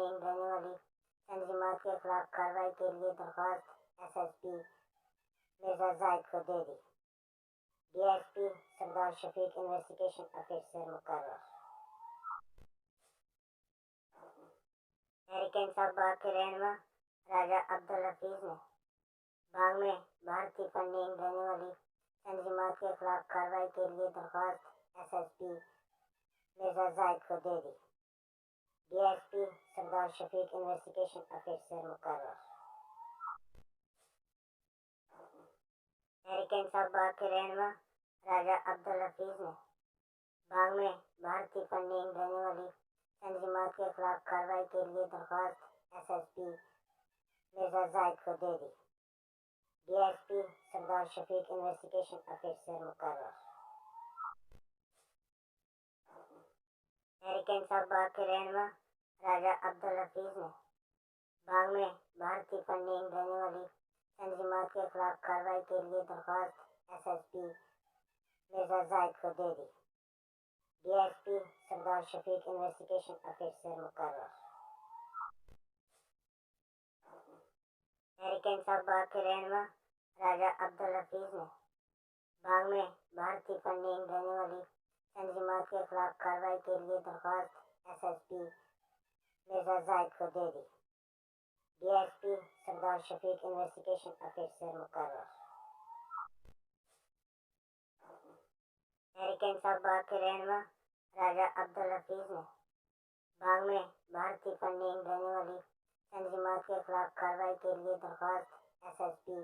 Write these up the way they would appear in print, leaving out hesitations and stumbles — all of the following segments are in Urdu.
فنڈنگ دینے والی تنظیمات کے خلاف کارروائی کے لیے درخواست ایس ایس پی مرزا زاہد کو دے دی۔ ڈی ایس پی سردار شفیق انویسٹیگیشن افیسر مقرر۔ تحریک انصاف باغ کے رہنما راجہ عبدالحفیظ نے باغ میں بھارتی فنڈنگ دینے والی تنظیمات کے خلاف کارروائی کے لیے درخواست ایس ایس پی مرزا زاہد کو دے دی۔ ڈی ایس پی سردار شفیق انویسٹیگیشن افیسر مقرر۔ تحریک انصاف باغ کے رہنما راجہ عبدالحفیظ نے باغ میں بھارتی فنڈنگ دینے والی تنظیمات کے خلاف کارروائی کے لیے درخواست ایس ایس پی مرزا زاہد کو دے دی۔ ڈی ایس پی سردار شفیق انویسٹیگیشن افیسر مقرر۔ تحریک انصاف باغ کے رہنما راجہ عبدالحفیظ نے باغ میں بھارتی فنڈنگ دینے والی تنظیمات کے خلاف کارروائی کے لیے درخواست ایس ایس پی مرزا زاہد کو دے دی۔ ڈی ایس پی سردار شفیق انویسٹیگیشن افیسر مقرر۔ تحریک انصاف باغ کے رہنما راجہ عبدالحفیظ نے باغ میں بھارتی فنڈنگ دینے والی تنظیمات کے خلاف کارروائی کے لیے درخواست ایس ایس پی مرزا زاہد کو دے دی۔ ڈی ایس پی سردار شفیق انویسٹیگیشن افیسر مقرر۔ تحریک انصاف باغ کے رہنما راجہ عبدالحفیظ نے باغ میں بھارتی فنڈنگ دینے والی تنظیمات کے خلاف کارروائی کے لیے درخواست ایس ایس پی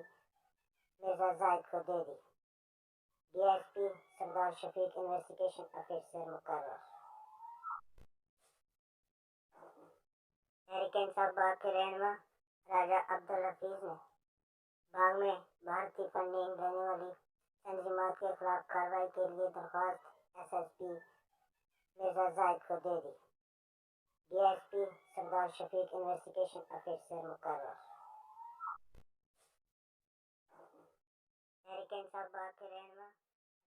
مرزا زاہد کو دے دی۔ ڈی ایس پی سردار شفیق انویسٹیگیشن افیسر مقرر۔ تحریک انصاف باغ کے رہنما راجہ عبدالحفیظ نے باغ میں بھارتی فنڈنگ دینے والی تنظیمات کے خلاف کارروائی کے لیے درخواست ایس ایس پی مرزا زاہد کو دے دی۔ ڈی ایس پی سردار شفیق انویسٹیگیشن افیسر مقرر۔ تحریک انصاف باغ کے رہنما